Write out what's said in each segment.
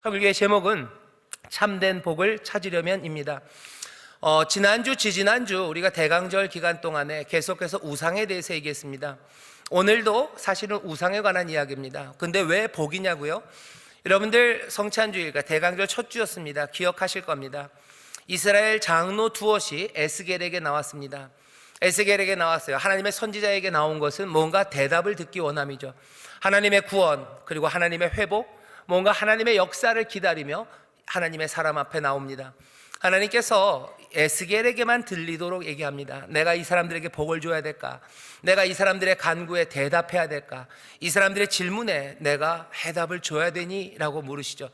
설교의 제목은 참된 복을 찾으려면입니다. 지난주, 지지난주 우리가 대강절 기간 동안에 계속해서 우상에 대해서 얘기했습니다. 오늘도 사실은 우상에 관한 이야기입니다. 근데 왜 복이냐고요? 여러분들 성찬주일과 대강절 첫 주였습니다. 기억하실 겁니다. 이스라엘 장로 두엇이 에스겔에게 나왔습니다. 에스겔에게 나왔어요. 하나님의 선지자에게 나온 것은 뭔가 대답을 듣기 원함이죠. 하나님의 구원, 그리고 하나님의 회복, 뭔가 하나님의 역사를 기다리며 하나님의 사람 앞에 나옵니다. 하나님께서 에스겔에게만 들리도록 얘기합니다. 내가 이 사람들에게 복을 줘야 될까? 내가 이 사람들의 간구에 대답해야 될까? 이 사람들의 질문에 내가 해답을 줘야 되니? 라고 물으시죠.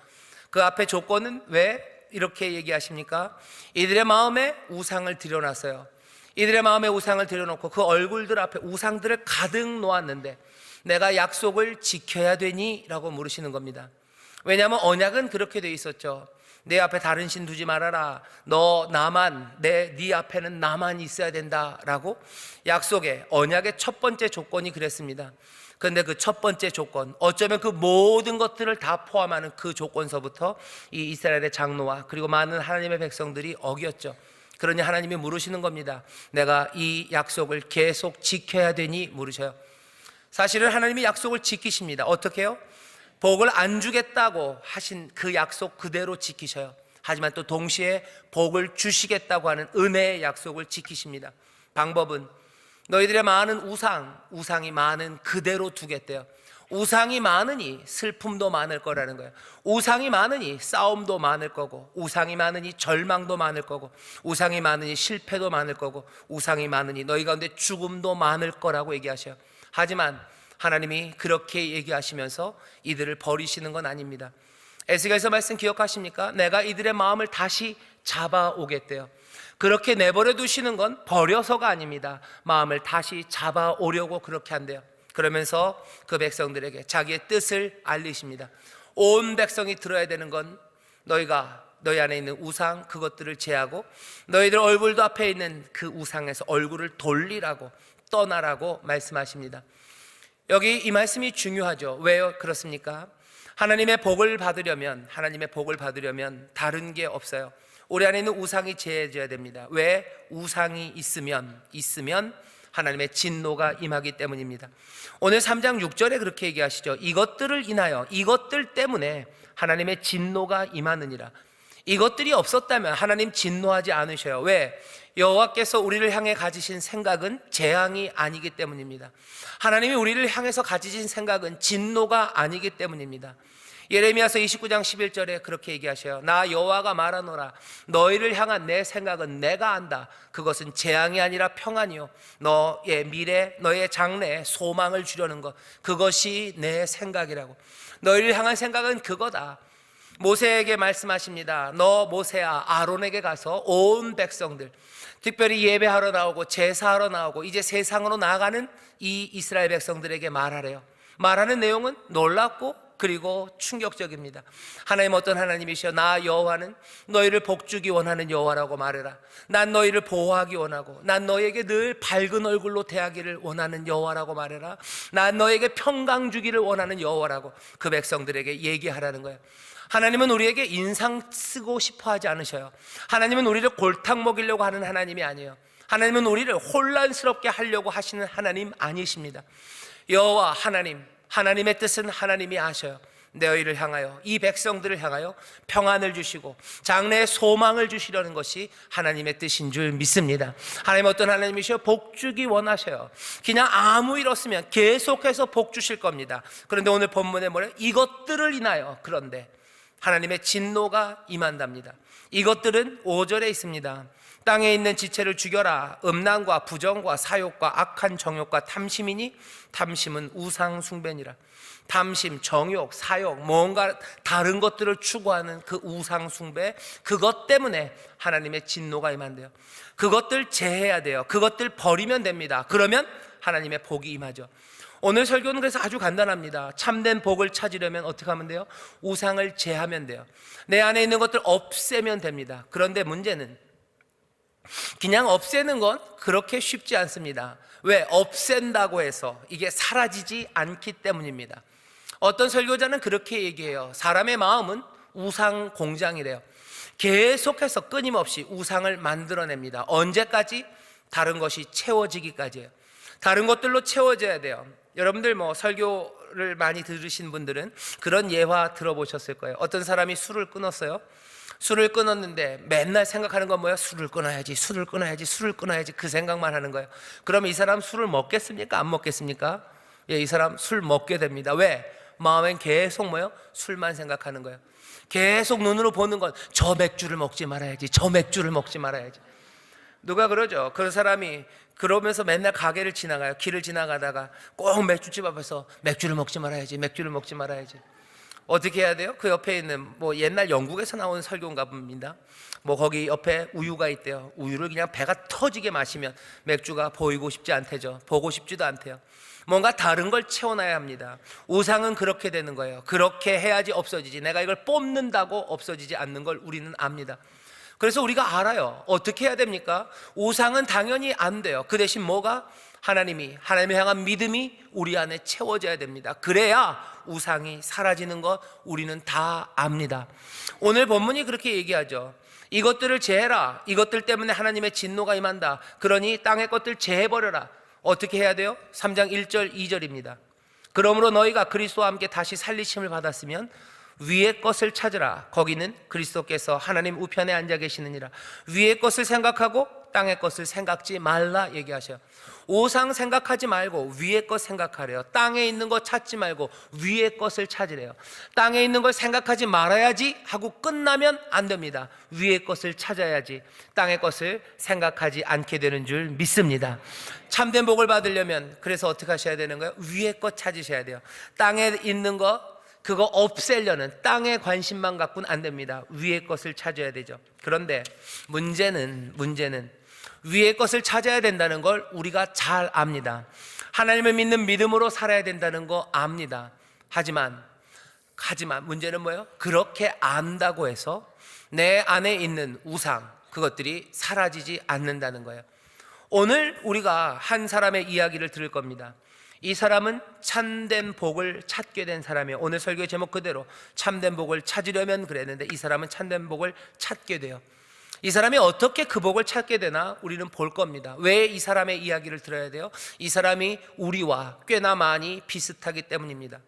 그 앞에 조건은 왜 이렇게 얘기하십니까? 이들의 마음에 우상을 들여놨어요. 이들의 마음에 우상을 들여놓고 그 얼굴들 앞에 우상들을 가득 놓았는데 내가 약속을 지켜야 되니? 라고 물으시는 겁니다. 왜냐하면 언약은 그렇게 돼 있었죠. 내 앞에 다른 신 두지 말아라. 너 나만, 네 앞에는 나만 있어야 된다라고 약속의 언약의 첫 번째 조건이 그랬습니다. 그런데 그 첫 번째 조건, 어쩌면 그 모든 것들을 다 포함하는 그 조건서부터 이 이스라엘의 장로와 그리고 많은 하나님의 백성들이 어겼죠. 그러니 하나님이 물으시는 겁니다. 내가 이 약속을 계속 지켜야 되니? 물으셔요. 사실은 하나님이 약속을 지키십니다. 어떻게 해요? 복을 안 주겠다고 하신 그 약속 그대로 지키셔요. 하지만 또 동시에 복을 주시겠다고 하는 은혜의 약속을 지키십니다. 방법은 너희들의 많은 우상이 많은 그대로 두겠대요. 우상이 많으니 슬픔도 많을 거라는 거예요. 우상이 많으니 싸움도 많을 거고, 우상이 많으니 절망도 많을 거고, 우상이 많으니 실패도 많을 거고, 우상이 많으니 너희 가운데 죽음도 많을 거라고 얘기하셔요. 하지만 하나님이 그렇게 얘기하시면서 이들을 버리시는 건 아닙니다. 에스겔서 말씀 기억하십니까? 내가 이들의 마음을 다시 잡아오겠대요. 그렇게 내버려 두시는 건 버려서가 아닙니다. 마음을 다시 잡아오려고 그렇게 한대요. 그러면서 그 백성들에게 자기의 뜻을 알리십니다. 온 백성이 들어야 되는 건 너희 안에 있는 우상 그것들을 제하고 너희들 얼굴도 앞에 있는 그 우상에서 얼굴을 돌리라고, 떠나라고 말씀하십니다. 여기 이 말씀이 중요하죠. 왜요? 그렇습니까? 하나님의 복을 받으려면 다른 게 없어요. 우리 안에 있는 우상이 제해져야 됩니다. 왜? 우상이 있으면 하나님의 진노가 임하기 때문입니다. 오늘 3장 6절에 그렇게 얘기하시죠. 이것들을 인하여, 이것들 때문에 하나님의 진노가 임하느니라. 이것들이 없었다면 하나님 진노하지 않으셔요. 왜? 여호와께서 우리를 향해 가지신 생각은 재앙이 아니기 때문입니다. 하나님이 우리를 향해서 가지신 생각은 진노가 아니기 때문입니다. 예레미야서 29장 11절에 그렇게 얘기하셔요. 나 여호와가 말하노라. 너희를 향한 내 생각은 내가 안다. 그것은 재앙이 아니라 평안이요, 너의 미래, 너의 장래에 소망을 주려는 것, 그것이 내 생각이라고. 너희를 향한 생각은 그거다. 모세에게 말씀하십니다. 너 모세야, 아론에게 가서 온 백성들, 특별히 예배하러 나오고 제사하러 나오고 이제 세상으로 나아가는 이 이스라엘 백성들에게 말하래요. 말하는 내용은 놀랍고 그리고 충격적입니다. 하나님 어떤 하나님이시여? 나 여호와는 너희를 복주기 원하는 여호와라고 말해라. 난 너희를 보호하기 원하고, 난 너희에게 늘 밝은 얼굴로 대하기를 원하는 여호와라고 말해라. 난 너희에게 평강 주기를 원하는 여호와라고 그 백성들에게 얘기하라는 거예요. 하나님은 우리에게 인상 쓰고 싶어 하지 않으셔요. 하나님은 우리를 골탕 먹이려고 하는 하나님이 아니에요. 하나님은 우리를 혼란스럽게 하려고 하시는 하나님 아니십니다. 여호와 하나님, 하나님의 뜻은 하나님이 아셔요. 너희를 향하여, 이 백성들을 향하여 평안을 주시고 장래의 소망을 주시려는 것이 하나님의 뜻인 줄 믿습니다. 하나님 어떤 하나님이시여? 복 주기 원하셔요. 그냥 아무 일 없으면 계속해서 복 주실 겁니다. 그런데 오늘 본문에 뭐래요? 이것들을 인하여, 그런데 하나님의 진노가 임한답니다. 이것들은 5절에 있습니다. 땅에 있는 지체를 죽여라. 음란과 부정과 사욕과 악한 정욕과 탐심이니 탐심은 우상 숭배니라. 탐심, 정욕, 사욕, 뭔가 다른 것들을 추구하는 그 우상 숭배, 그것 때문에 하나님의 진노가 임한대요. 그것들 제해야 돼요. 그것들 버리면 됩니다. 그러면 하나님의 복이 임하죠. 오늘 설교는 그래서 아주 간단합니다. 참된 복을 찾으려면 어떻게 하면 돼요? 우상을 제하면 돼요. 내 안에 있는 것들 없애면 됩니다. 그런데 문제는 그냥 없애는 건 그렇게 쉽지 않습니다. 왜? 없앤다고 해서 이게 사라지지 않기 때문입니다. 어떤 설교자는 그렇게 얘기해요. 사람의 마음은 우상 공장이래요. 계속해서 끊임없이 우상을 만들어냅니다. 언제까지? 다른 것이 채워지기까지예요. 다른 것들로 채워져야 돼요. 여러분들 설교를 많이 들으신 분들은 그런 예화 들어보셨을 거예요. 어떤 사람이 술을 끊었어요. 술을 끊었는데 맨날 생각하는 건 뭐예요? 술을 끊어야지, 술을 끊어야지, 술을 끊어야지, 그 생각만 하는 거예요. 그럼 이 사람 술을 먹겠습니까? 안 먹겠습니까? 예, 이 사람 술 먹게 됩니다. 왜? 마음엔 계속 뭐예요? 술만 생각하는 거예요. 계속 눈으로 보는 건 저 맥주를 먹지 말아야지, 저 맥주를 먹지 말아야지. 누가 그러죠? 그 사람이 그러면서 맨날 가게를 지나가요. 길을 지나가다가 꼭 맥주집 앞에서 맥주를 먹지 말아야지, 맥주를 먹지 말아야지. 어떻게 해야 돼요? 그 옆에 있는 옛날 영국에서 나온 설교인가 봅니다. 거기 옆에 우유가 있대요. 우유를 그냥 배가 터지게 마시면 맥주가 보이고 싶지 않대죠. 보고 싶지도 않대요. 뭔가 다른 걸 채워놔야 합니다. 우상은 그렇게 되는 거예요. 그렇게 해야지 없어지지. 내가 이걸 뽑는다고 없어지지 않는 걸 우리는 압니다. 그래서 우리가 알아요. 어떻게 해야 됩니까? 우상은 당연히 안 돼요. 그 대신 뭐가? 하나님을 향한 믿음이 우리 안에 채워져야 됩니다. 그래야 우상이 사라지는 것 우리는 다 압니다. 오늘 본문이 그렇게 얘기하죠. 이것들을 제해라. 이것들 때문에 하나님의 진노가 임한다. 그러니 땅의 것들 제해버려라. 어떻게 해야 돼요? 3장 1절 2절입니다. 그러므로 너희가 그리스도와 함께 다시 살리심을 받았으면 위의 것을 찾으라. 거기는 그리스도께서 하나님 우편에 앉아 계시느니라. 위의 것을 생각하고 땅의 것을 생각지 말라 얘기하셔요. 우상 생각하지 말고 위의 것 생각하래요. 땅에 있는 것 찾지 말고 위의 것을 찾으래요. 땅에 있는 걸 생각하지 말아야지 하고 끝나면 안 됩니다. 위의 것을 찾아야지 땅의 것을 생각하지 않게 되는 줄 믿습니다. 참된 복을 받으려면 그래서 어떻게 하셔야 되는 거예요? 위의 것 찾으셔야 돼요. 땅에 있는 거 그거 없애려는 땅에 관심만 갖고는 안 됩니다. 위의 것을 찾아야 되죠. 그런데 문제는 위의 것을 찾아야 된다는 걸 우리가 잘 압니다. 하나님을 믿는 믿음으로 살아야 된다는 거 압니다. 하지만 문제는 뭐예요? 그렇게 안다고 해서 내 안에 있는 우상 그것들이 사라지지 않는다는 거예요. 오늘 우리가 한 사람의 이야기를 들을 겁니다. 이 사람은 참된 복을 찾게 된 사람이에요. 오늘 설교의 제목 그대로 참된 복을 찾으려면 그랬는데 이 사람은 참된 복을 찾게 돼요. 이 사람이 어떻게 그 복을 찾게 되나 우리는 볼 겁니다. 왜 이 사람의 이야기를 들어야 돼요? 이 사람이 우리와 꽤나 많이 비슷하기 때문입니다.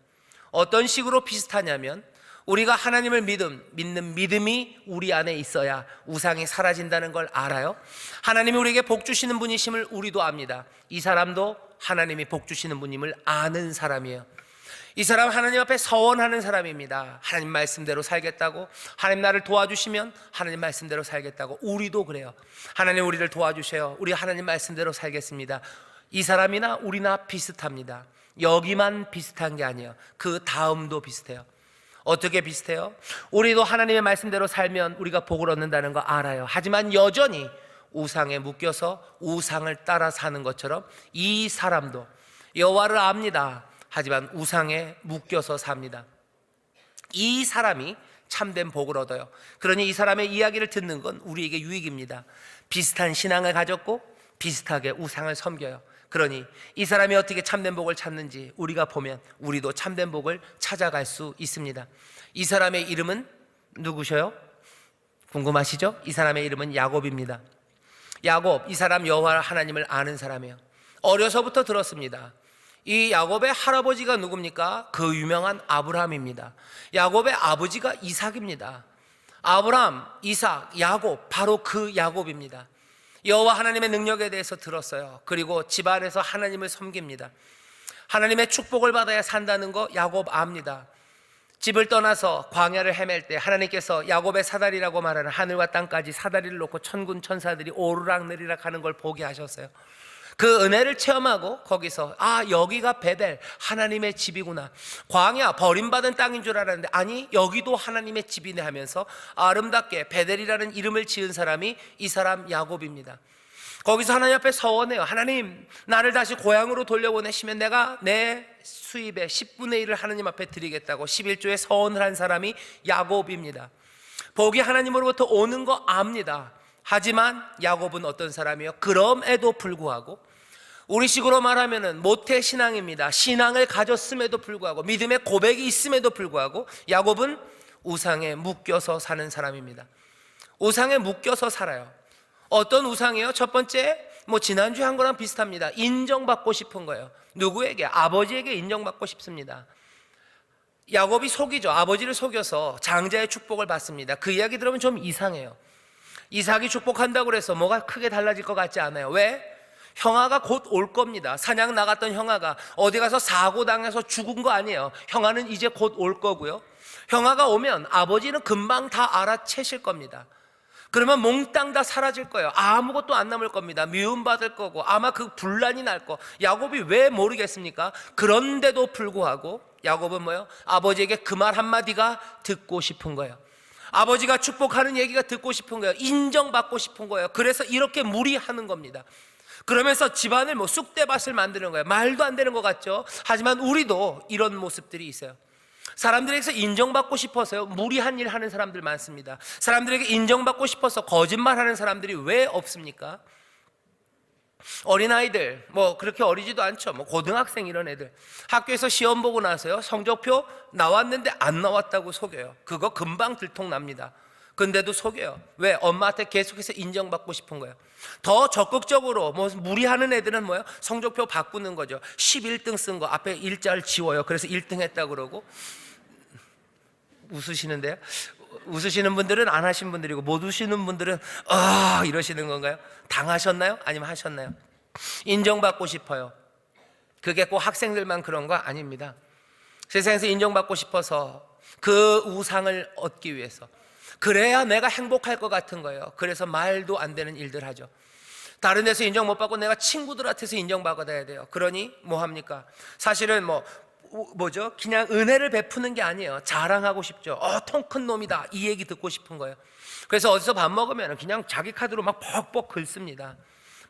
어떤 식으로 비슷하냐면 우리가 하나님을 믿는 믿음이 우리 안에 있어야 우상이 사라진다는 걸 알아요. 하나님이 우리에게 복 주시는 분이심을 우리도 압니다. 이 사람도 하나님이 복 주시는 분임을 아는 사람이에요. 이 사람 하나님 앞에 서원하는 사람입니다. 하나님 말씀대로 살겠다고, 하나님 나를 도와주시면 하나님 말씀대로 살겠다고. 우리도 그래요. 하나님 우리를 도와주셔요. 우리 하나님 말씀대로 살겠습니다. 이 사람이나 우리나 비슷합니다. 여기만 비슷한 게 아니에요. 그 다음도 비슷해요. 어떻게 비슷해요? 우리도 하나님의 말씀대로 살면 우리가 복을 얻는다는 거 알아요. 하지만 여전히 우상에 묶여서 우상을 따라 사는 것처럼 이 사람도 여호와를 압니다. 하지만 우상에 묶여서 삽니다. 이 사람이 참된 복을 얻어요. 그러니 이 사람의 이야기를 듣는 건 우리에게 유익입니다. 비슷한 신앙을 가졌고 비슷하게 우상을 섬겨요. 그러니 이 사람이 어떻게 참된 복을 찾는지 우리가 보면 우리도 참된 복을 찾아갈 수 있습니다. 이 사람의 이름은 누구셔요? 궁금하시죠? 이 사람의 이름은 야곱입니다. 야곱, 이 사람 여호와 하나님을 아는 사람이에요. 어려서부터 들었습니다. 이 야곱의 할아버지가 누굽니까? 그 유명한 아브라함입니다. 야곱의 아버지가 이삭입니다. 아브라함, 이삭, 야곱, 바로 그 야곱입니다. 여호와 하나님의 능력에 대해서 들었어요. 그리고 집안에서 하나님을 섬깁니다. 하나님의 축복을 받아야 산다는 거 야곱 압니다. 집을 떠나서 광야를 헤맬 때 하나님께서 야곱의 사다리라고 말하는 하늘과 땅까지 사다리를 놓고 천군 천사들이 오르락내리락 하는 걸 보게 하셨어요. 그 은혜를 체험하고 거기서 여기가 베델 하나님의 집이구나, 광야 버림받은 땅인 줄 알았는데 아니 여기도 하나님의 집이네 하면서 아름답게 베델이라는 이름을 지은 사람이 이 사람 야곱입니다. 거기서 하나님 앞에 서원해요. 하나님 나를 다시 고향으로 돌려보내시면 내가 내 수입의 10분의 1을 하나님 앞에 드리겠다고 11조에 서원을 한 사람이 야곱입니다. 복이 하나님으로부터 오는 거 압니다. 하지만 야곱은 어떤 사람이요? 그럼에도 불구하고 우리식으로 말하면은 모태 신앙입니다. 신앙을 가졌음에도 불구하고 믿음의 고백이 있음에도 불구하고 야곱은 우상에 묶여서 사는 사람입니다. 우상에 묶여서 살아요. 어떤 우상이에요? 첫 번째, 지난주에 한 거랑 비슷합니다. 인정받고 싶은 거예요. 누구에게? 아버지에게 인정받고 싶습니다. 야곱이 속이죠. 아버지를 속여서 장자의 축복을 받습니다. 그 이야기 들으면 좀 이상해요. 이삭이 축복한다고 해서 뭐가 크게 달라질 것 같지 않아요. 왜? 형아가 곧 올 겁니다. 사냥 나갔던 형아가 어디 가서 사고당해서 죽은 거 아니에요. 형아는 이제 곧 올 거고요. 형아가 오면 아버지는 금방 다 알아채실 겁니다. 그러면 몽땅 다 사라질 거예요. 아무것도 안 남을 겁니다. 미움받을 거고 아마 그 분란이 날 거. 야곱이 왜 모르겠습니까? 그런데도 불구하고 야곱은 뭐예요? 아버지에게 그 말 한마디가 듣고 싶은 거예요. 아버지가 축복하는 얘기가 듣고 싶은 거예요. 인정받고 싶은 거예요. 그래서 이렇게 무리하는 겁니다. 그러면서 집안을 쑥대밭을 만드는 거예요. 말도 안 되는 것 같죠? 하지만 우리도 이런 모습들이 있어요. 사람들에게서 인정받고 싶어서요 무리한 일 하는 사람들 많습니다. 사람들에게 인정받고 싶어서 거짓말하는 사람들이 왜 없습니까? 어린아이들 그렇게 어리지도 않죠. 고등학생 이런 애들 학교에서 시험 보고 나서요 성적표 나왔는데 안 나왔다고 속여요. 그거 금방 들통납니다. 근데도 속여요. 왜? 엄마한테 계속해서 인정받고 싶은 거예요. 더 적극적으로 무리하는 애들은 뭐예요? 성적표 바꾸는 거죠. 11등 쓴 거 앞에 일자를 지워요. 그래서 1등 했다 그러고. 웃으시는데요? 웃으시는 분들은 안 하신 분들이고 못 웃으시는 분들은 이러시는 건가요? 당하셨나요? 아니면 하셨나요? 인정받고 싶어요. 그게 꼭 학생들만 그런 거 아닙니다. 세상에서 인정받고 싶어서 그 우상을 얻기 위해서, 그래야 내가 행복할 것 같은 거예요. 그래서 말도 안 되는 일들 하죠. 다른 데서 인정 못 받고 내가 친구들한테서 인정받아야 돼요. 그러니 뭐 합니까? 사실은 그냥 은혜를 베푸는 게 아니에요. 자랑하고 싶죠. 통 큰 놈이다 이 얘기 듣고 싶은 거예요. 그래서 어디서 밥 먹으면 그냥 자기 카드로 막 벅벅 긁습니다.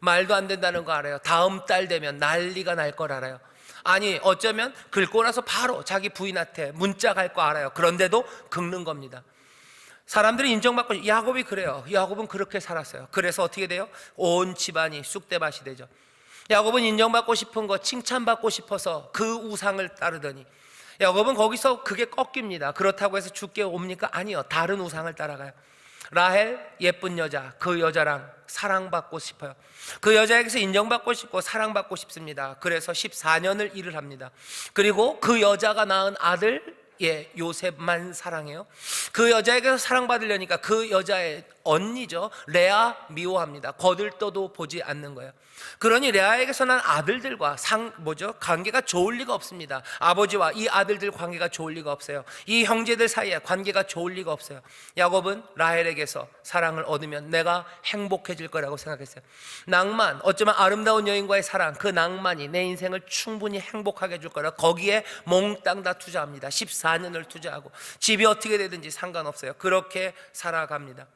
말도 안 된다는 거 알아요. 다음 달 되면 난리가 날 걸 알아요. 아니 어쩌면 긁고 나서 바로 자기 부인한테 문자 갈 거 알아요. 그런데도 긁는 겁니다. 사람들이 인정받고, 야곱이 그래요. 야곱은 그렇게 살았어요. 그래서 어떻게 돼요? 온 집안이 쑥대밭이 되죠. 야곱은 인정받고 싶은 거, 칭찬받고 싶어서 그 우상을 따르더니 야곱은 거기서 그게 꺾입니다. 그렇다고 해서 죽게 옵니까? 아니요. 다른 우상을 따라가요. 라헬 예쁜 여자, 그 여자랑 사랑받고 싶어요. 그 여자에게서 인정받고 싶고 사랑받고 싶습니다. 그래서 14년을 일을 합니다. 그리고 그 여자가 낳은 아들 요셉만 사랑해요. 그 여자에게서 사랑받으려니까 그 여자의 언니죠 레아 미워합니다. 거들떠도 보지 않는 거예요. 그러니 레아에게서 난 아들들과 관계가 좋을 리가 없습니다. 아버지와 이 아들들 관계가 좋을 리가 없어요. 이 형제들 사이에 관계가 좋을 리가 없어요. 야곱은 라헬에게서 사랑을 얻으면 내가 행복해질 거라고 생각했어요. 낭만, 어쩌면 아름다운 여인과의 사랑, 그 낭만이 내 인생을 충분히 행복하게 해줄 거라 거기에 몽땅 다 투자합니다. 14년을 투자하고 집이 어떻게 되든지 상관없어요. 그렇게 살아갑니다.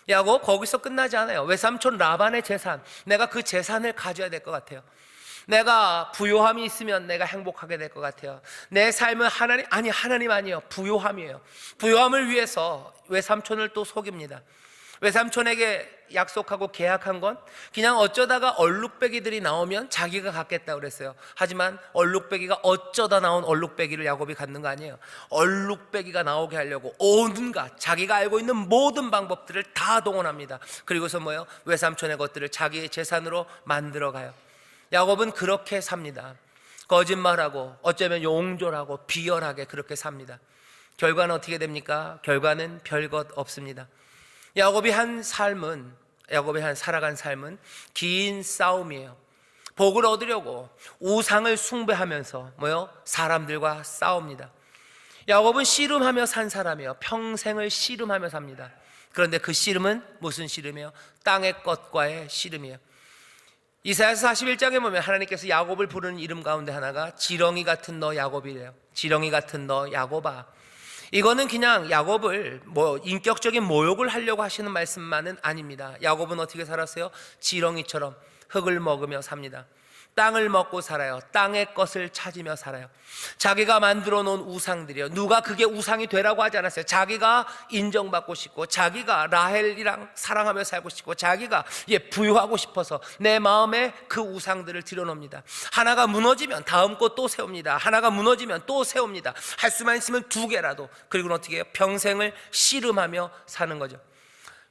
야곱 거기서 끝나지 않아요. 외삼촌 라반의 재산, 내가 그 재산을 가져야 될 것 같아요. 내가 부요함이 있으면 내가 행복하게 될 것 같아요. 내 삶은 하나님 아니에요. 부요함이에요. 부요함을 위해서 외삼촌을 또 속입니다. 외삼촌에게 약속하고 계약한 건 그냥 어쩌다가 얼룩배기들이 나오면 자기가 갖겠다고 그랬어요. 하지만 얼룩배기가 어쩌다 나온 얼룩배기를 야곱이 갖는 거 아니에요. 얼룩배기가 나오게 하려고 온갖 자기가 알고 있는 모든 방법들을 다 동원합니다. 그리고서 외삼촌의 것들을 자기의 재산으로 만들어가요. 야곱은 그렇게 삽니다. 거짓말하고 어쩌면 용졸하고 비열하게 그렇게 삽니다. 결과는 어떻게 됩니까? 결과는 별것 없습니다. 야곱이 살아간 삶은 긴 싸움이에요. 복을 얻으려고 우상을 숭배하면서 사람들과 싸웁니다. 야곱은 씨름하며 산 사람이에요. 평생을 씨름하며 삽니다. 그런데 그 씨름은 무슨 씨름이에요? 땅의 것과의 씨름이에요. 이사야서 41장에 보면 하나님께서 야곱을 부르는 이름 가운데 하나가 지렁이 같은 너 야곱이래요. 지렁이 같은 너 야곱아. 이거는 그냥 야곱을 인격적인 모욕을 하려고 하시는 말씀만은 아닙니다. 야곱은 어떻게 살았어요? 지렁이처럼 흙을 먹으며 삽니다. 땅을 먹고 살아요. 땅의 것을 찾으며 살아요. 자기가 만들어 놓은 우상들이요, 누가 그게 우상이 되라고 하지 않았어요. 자기가 인정받고 싶고, 자기가 라헬이랑 사랑하며 살고 싶고, 자기가 부유하고 싶어서 내 마음에 그 우상들을 들여놓습니다. 하나가 무너지면 다음 거 또 세웁니다. 하나가 무너지면 또 세웁니다. 할 수만 있으면 2개라도. 그리고는 어떻게 해요? 평생을 씨름하며 사는 거죠.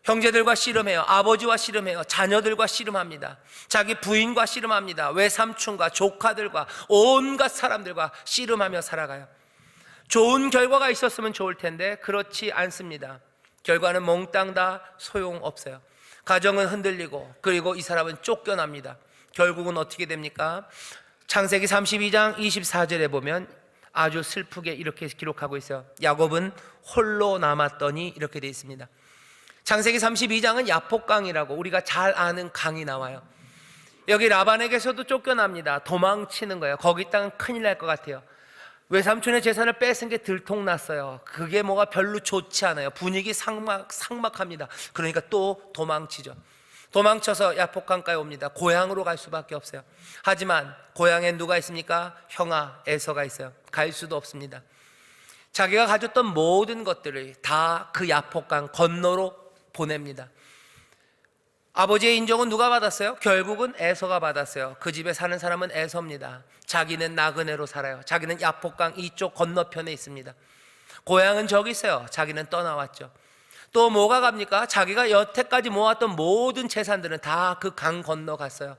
형제들과 씨름해요. 아버지와 씨름해요. 자녀들과 씨름합니다. 자기 부인과 씨름합니다. 외삼촌과 조카들과 온갖 사람들과 씨름하며 살아가요. 좋은 결과가 있었으면 좋을 텐데 그렇지 않습니다. 결과는 몽땅 다 소용없어요. 가정은 흔들리고, 그리고 이 사람은 쫓겨납니다. 결국은 어떻게 됩니까? 창세기 32장 24절에 보면 아주 슬프게 이렇게 기록하고 있어요. 야곱은 홀로 남았더니, 이렇게 되어 있습니다. 창세기 32장은 야복강이라고 우리가 잘 아는 강이 나와요. 여기 라반에게서도 쫓겨납니다. 도망치는 거예요. 거기 땅은 큰일 날 것 같아요. 외삼촌의 재산을 뺏은 게 들통났어요. 그게 뭐가 별로 좋지 않아요. 분위기 삭막합니다. 그러니까 또 도망치죠. 도망쳐서 야복강가에 옵니다. 고향으로 갈 수밖에 없어요. 하지만 고향에 누가 있습니까? 형아 에서가 있어요. 갈 수도 없습니다. 자기가 가졌던 모든 것들을 다 그 야복강 건너로 보냅니다. 아버지의 인정은 누가 받았어요? 결국은 에서가 받았어요. 그 집에 사는 사람은 에서입니다. 자기는 나그네로 살아요. 자기는 야복강 이쪽 건너편에 있습니다. 고향은 저기 있어요. 자기는 떠나왔죠. 또 뭐가 갑니까? 자기가 여태까지 모았던 모든 재산들은 다 그 강 건너갔어요.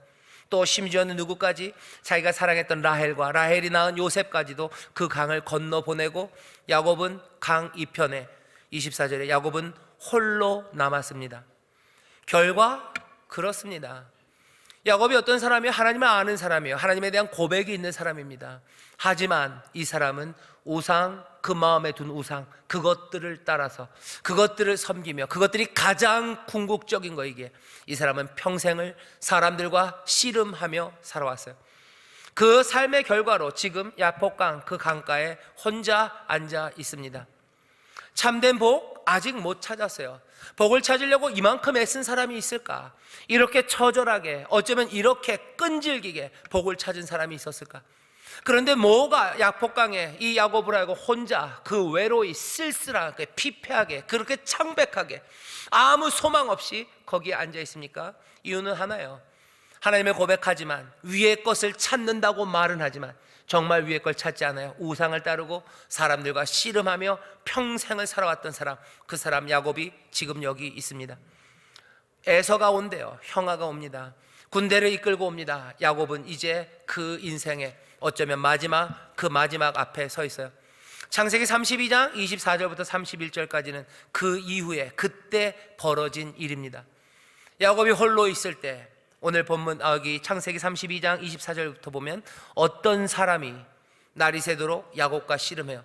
또 심지어는 누구까지? 자기가 사랑했던 라헬과 라헬이 낳은 요셉까지도 그 강을 건너보내고, 야곱은 강 이편에 24절에 야곱은 홀로 남았습니다. 결과 그렇습니다. 야곱이 어떤 사람이에요? 하나님을 아는 사람이에요. 하나님에 대한 고백이 있는 사람입니다. 하지만 이 사람은 우상, 그 마음에 둔 우상, 그것들을 따라서, 그것들을 섬기며, 그것들이 가장 궁극적인 거이기에 이 사람은 평생을 사람들과 씨름하며 살아왔어요. 그 삶의 결과로 지금 야복강 그 강가에 혼자 앉아 있습니다. 참된 복 아직 못 찾았어요. 복을 찾으려고 이만큼 애쓴 사람이 있을까? 이렇게 처절하게, 어쩌면 이렇게 끈질기게 복을 찾은 사람이 있었을까? 그런데 뭐가 야복강에 이 야곱을 알고 혼자 그 외로이 쓸쓸하게 피폐하게 그렇게 창백하게 아무 소망 없이 거기에 앉아 있습니까? 이유는 하나예요. 하나님을 고백하지만, 위의 것을 찾는다고 말은 하지만 정말 위의 걸 찾지 않아요. 우상을 따르고 사람들과 씨름하며 평생을 살아왔던 사람, 그 사람 야곱이 지금 여기 있습니다. 에서가 온대요. 형아가 옵니다. 군대를 이끌고 옵니다. 야곱은 이제 그 인생의 어쩌면 그 마지막 앞에 서 있어요. 창세기 32장 24절부터 31절까지는 그 이후에 그때 벌어진 일입니다. 야곱이 홀로 있을 때, 오늘 본문 여기 창세기 32장 24절부터 보면 어떤 사람이 날이 새도록 야곱과 씨름해요.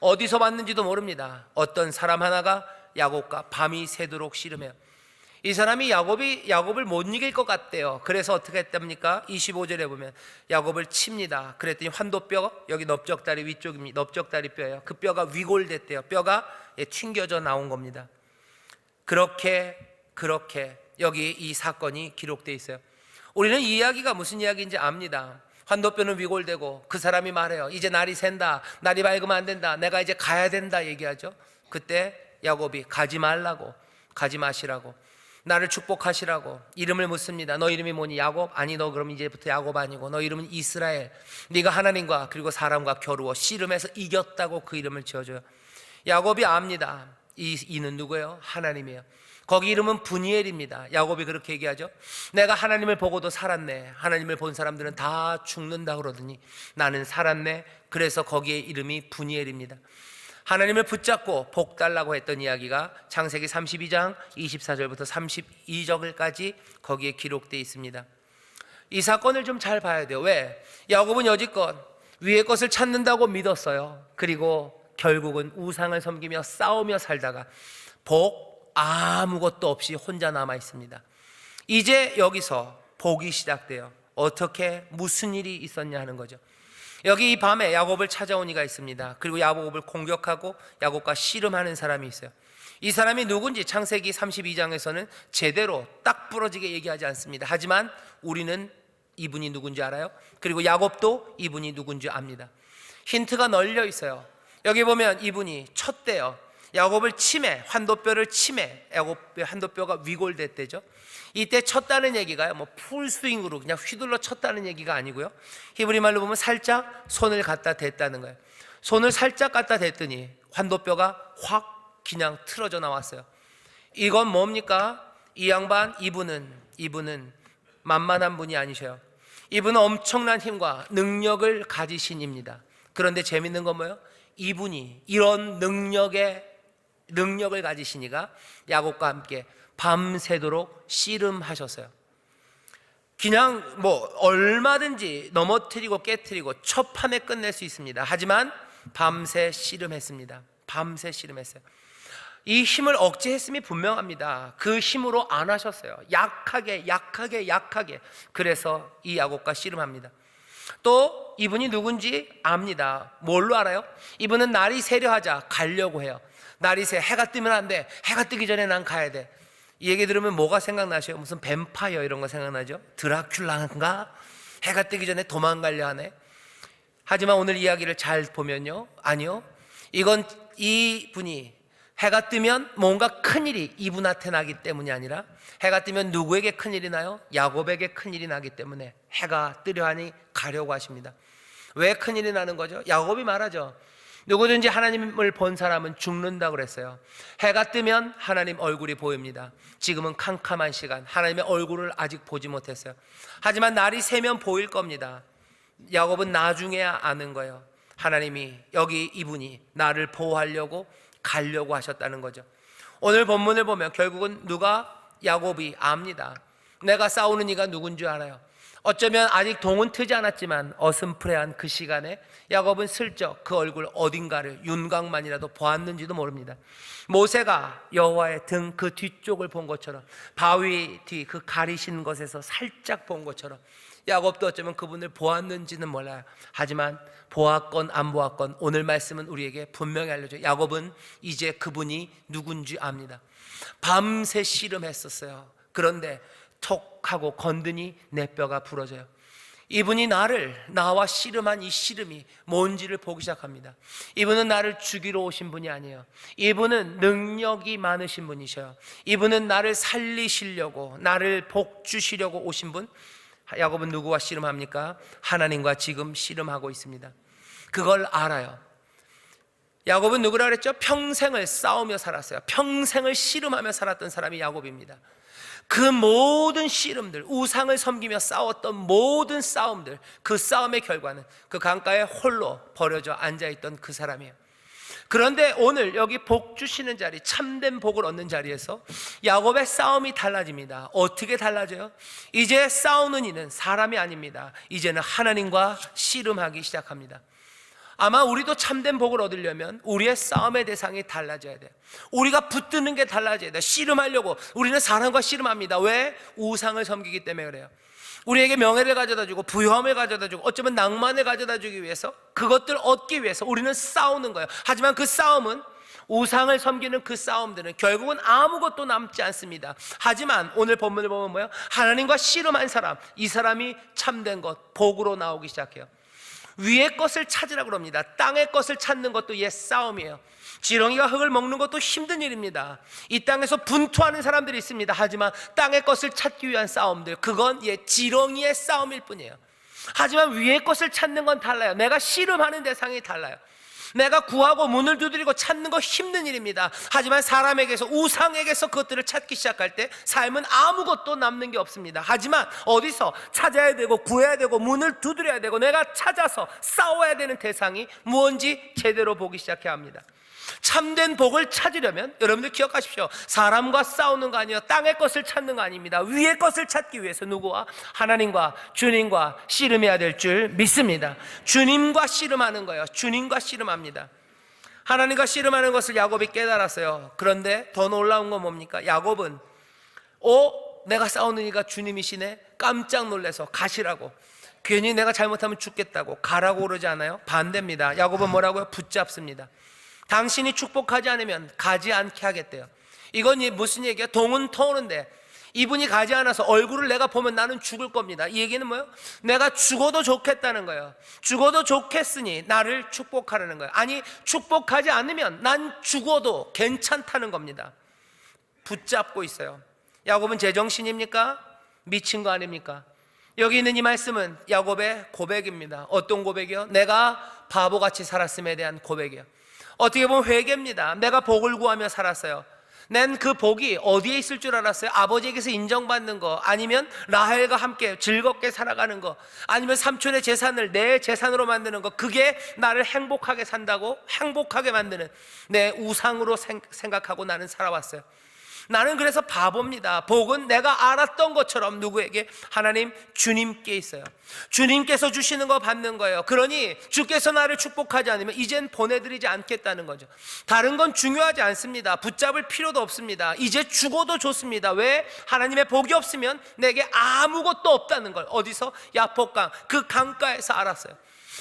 어디서 왔는지도 모릅니다. 어떤 사람 하나가 야곱과 밤이 새도록 씨름해요. 이 사람이 야곱을 못 이길 것 같대요. 그래서 어떻게 했답니까? 25절에 보면 야곱을 칩니다. 그랬더니 환도뼈, 여기 넓적다리 위쪽입니다. 넓적다리 뼈예요. 그 뼈가 위골됐대요. 뼈가 튕겨져 나온 겁니다. 그렇게 여기 이 사건이 기록되어 있어요. 우리는 이 이야기가 무슨 이야기인지 압니다. 환도뼈는 위골되고 그 사람이 말해요. 이제 날이 샌다. 날이 밝으면 안 된다. 내가 이제 가야 된다 얘기하죠. 그때 야곱이 가지 말라고, 가지 마시라고, 나를 축복하시라고 이름을 묻습니다. 너 이름이 뭐니? 야곱? 아니, 너 그럼 이제부터 야곱 아니고 너 이름은 이스라엘. 네가 하나님과 그리고 사람과 겨루어 씨름해서 이겼다고 그 이름을 지어줘요. 야곱이 압니다. 이는 누구예요? 하나님이에요. 거기 이름은 분이엘입니다. 야곱이 그렇게 얘기하죠. 내가 하나님을 보고도 살았네. 하나님을 본 사람들은 다 죽는다 그러더니 나는 살았네. 그래서 거기에 이름이 분이엘입니다. 하나님을 붙잡고 복 달라고 했던 이야기가 창세기 32장 24절부터 32절까지 거기에 기록되어 있습니다. 이 사건을 좀 잘 봐야 돼요. 왜? 야곱은 여지껏 위의 것을 찾는다고 믿었어요. 그리고 결국은 우상을 섬기며 싸우며 살다가 복 아무것도 없이 혼자 남아 있습니다. 이제 여기서 복이 시작돼요. 어떻게, 무슨 일이 있었냐 하는 거죠. 여기 이 밤에 야곱을 찾아온 이가 있습니다. 그리고 야곱을 공격하고 야곱과 씨름하는 사람이 있어요. 이 사람이 누군지 창세기 32장에서는 제대로 딱 부러지게 얘기하지 않습니다. 하지만 우리는 이분이 누군지 알아요? 그리고 야곱도 이분이 누군지 압니다. 힌트가 널려 있어요. 여기 보면 이분이 쳤대요. 야곱을 치매, 환도뼈를 치매, 야곱의 환도뼈가 위골됐대죠. 이때 쳤다는 얘기가요, 뭐 풀스윙으로 그냥 휘둘러 쳤다는 얘기가 아니고요, 히브리 말로 보면 살짝 손을 갖다 댔다는 거예요. 손을 살짝 갖다 댔더니 환도뼈가 확 그냥 틀어져 나왔어요. 이건 뭡니까? 이 양반, 이분은 만만한 분이 아니셔요. 이분은 엄청난 힘과 능력을 가지신 입니다. 그런데 재밌는 건 뭐예요? 이분이 이런 능력을 가지시니까 야곱과 함께 밤새도록 씨름하셨어요. 그냥 뭐 얼마든지 넘어뜨리고 깨뜨리고 첫 판에 끝낼 수 있습니다. 하지만 밤새 씨름했습니다. 밤새 씨름했어요. 이 힘을 억제했음이 분명합니다. 그 힘으로 안 하셨어요. 약하게. 그래서 이 야곱과 씨름합니다. 또 이분이 누군지 압니다. 뭘로 알아요? 이분은 날이 새려하자 가려고 해요. 날이 새, 해가 뜨면 안 돼. 해가 뜨기 전에 난 가야 돼. 이 얘기 들으면 뭐가 생각나셔요? 무슨 뱀파이어 이런 거 생각나죠? 드라큘라인가? 해가 뜨기 전에 도망가려 하네. 하지만 오늘 이야기를 잘 보면요, 아니요, 이건 이분이 해가 뜨면 뭔가 큰일이 이분한테 나기 때문이 아니라, 해가 뜨면 누구에게 큰일이 나요? 야곱에게 큰일이 나기 때문에 해가 뜨려 하니 가려고 하십니다. 왜 큰일이 나는 거죠? 야곱이 말하죠. 누구든지 하나님을 본 사람은 죽는다고 그랬어요. 해가 뜨면 하나님 얼굴이 보입니다. 지금은 캄캄한 시간, 하나님의 얼굴을 아직 보지 못했어요. 하지만 날이 새면 보일 겁니다. 야곱은 나중에야 아는 거예요. 하나님이 여기 이분이 나를 보호하려고 가려고 하셨다는 거죠. 오늘 본문을 보면 결국은 야곱이 압니다. 내가 싸우는 이가 누군지 알아요. 어쩌면 아직 동은 트지 않았지만 어슴푸레한 그 시간에 야곱은 슬쩍 그 얼굴 어딘가를 윤곽만이라도 보았는지도 모릅니다. 모세가 여호와의 등 그 뒤쪽을 본 것처럼, 바위 뒤 그 가리신 것에서 살짝 본 것처럼 야곱도 어쩌면 그분을 보았는지는 몰라요. 하지만 보았건 안 보았건 오늘 말씀은 우리에게 분명히 알려줘요. 야곱은 이제 그분이 누군지 압니다. 밤새 씨름했었어요. 그런데 톡 하고 건드니 내 뼈가 부러져요. 이분이 나와 씨름한 이 씨름이 뭔지를 보기 시작합니다. 이분은 나를 죽이러 오신 분이 아니에요. 이분은 능력이 많으신 분이셔요. 이분은 나를 살리시려고, 나를 복 주시려고 오신 분. 야곱은 누구와 씨름합니까? 하나님과 지금 씨름하고 있습니다. 그걸 알아요. 야곱은 누구라 그랬죠? 평생을 싸우며 살았어요. 평생을 씨름하며 살았던 사람이 야곱입니다. 그 모든 씨름들, 우상을 섬기며 싸웠던 모든 싸움들, 그 싸움의 결과는 그 강가에 홀로 버려져 앉아있던 그 사람이에요. 그런데 오늘 여기 복 주시는 자리, 참된 복을 얻는 자리에서 야곱의 싸움이 달라집니다. 어떻게 달라져요? 이제 싸우는 이는 사람이 아닙니다. 이제는 하나님과 씨름하기 시작합니다. 아마 우리도 참된 복을 얻으려면 우리의 싸움의 대상이 달라져야 돼요. 우리가 붙드는 게 달라져야 돼요. 씨름하려고 우리는 사람과 씨름합니다. 왜? 우상을 섬기기 때문에 그래요. 우리에게 명예를 가져다주고 부유함을 가져다주고 어쩌면 낭만을 가져다주기 위해서, 그것들 얻기 위해서 우리는 싸우는 거예요. 하지만 그 싸움은, 우상을 섬기는 그 싸움들은 결국은 아무것도 남지 않습니다. 하지만 오늘 본문을 보면 뭐예요? 하나님과 씨름한 사람, 이 사람이 참된 것, 복으로 나오기 시작해요. 위의 것을 찾으라고 합니다. 땅의 것을 찾는 것도 옛 싸움이에요. 지렁이가 흙을 먹는 것도 힘든 일입니다. 이 땅에서 분투하는 사람들이 있습니다. 하지만 땅의 것을 찾기 위한 싸움들, 그건 옛 지렁이의 싸움일 뿐이에요. 하지만 위의 것을 찾는 건 달라요. 내가 씨름하는 대상이 달라요. 내가 구하고 문을 두드리고 찾는 거 힘든 일입니다. 하지만 사람에게서, 우상에게서 그것들을 찾기 시작할 때 삶은 아무것도 남는 게 없습니다. 하지만 어디서 찾아야 되고 구해야 되고 문을 두드려야 되고 내가 찾아서 싸워야 되는 대상이 무언지 제대로 보기 시작해야 합니다. 참된 복을 찾으려면 여러분들 기억하십시오. 사람과 싸우는 거 아니에요. 땅의 것을 찾는 거 아닙니다. 위의 것을 찾기 위해서 누구와? 하나님과, 주님과 씨름해야 될 줄 믿습니다. 주님과 씨름하는 거예요. 주님과 씨름합니다. 하나님과 씨름하는 것을 야곱이 깨달았어요. 그런데 더 놀라운 건 뭡니까? 야곱은 내가 싸우는 이가 주님이시네? 깜짝 놀라서 가시라고, 괜히 내가 잘못하면 죽겠다고 가라고 그러지 않아요? 반대입니다. 야곱은 뭐라고요? 붙잡습니다. 당신이 축복하지 않으면 가지 않게 하겠대요. 이건 무슨 얘기야? 동은 터오는데 이분이 가지 않아서 얼굴을 내가 보면 나는 죽을 겁니다. 이 얘기는 뭐예요? 내가 죽어도 좋겠다는 거예요. 죽어도 좋겠으니 나를 축복하라는 거예요. 아니, 축복하지 않으면 난 죽어도 괜찮다는 겁니다. 붙잡고 있어요. 야곱은 제정신입니까? 미친 거 아닙니까? 여기 있는 이 말씀은 야곱의 고백입니다. 어떤 고백이요? 내가 바보같이 살았음에 대한 고백이요. 어떻게 보면 회개입니다. 내가 복을 구하며 살았어요. 난 그 복이 어디에 있을 줄 알았어요? 아버지에게서 인정받는 거, 아니면 라헬과 함께 즐겁게 살아가는 거, 아니면 삼촌의 재산을 내 재산으로 만드는 거, 그게 나를 행복하게 산다고, 행복하게 만드는 내 우상으로 생각하고 나는 살아왔어요. 나는 그래서 바보입니다. 복은 내가 알았던 것처럼 누구에게? 하나님, 주님께 있어요. 주님께서 주시는 거 받는 거예요. 그러니 주께서 나를 축복하지 않으면 이젠 보내드리지 않겠다는 거죠. 다른 건 중요하지 않습니다. 붙잡을 필요도 없습니다. 이제 죽어도 좋습니다. 왜? 하나님의 복이 없으면 내게 아무것도 없다는 걸 어디서? 야복강, 그 강가에서 알았어요.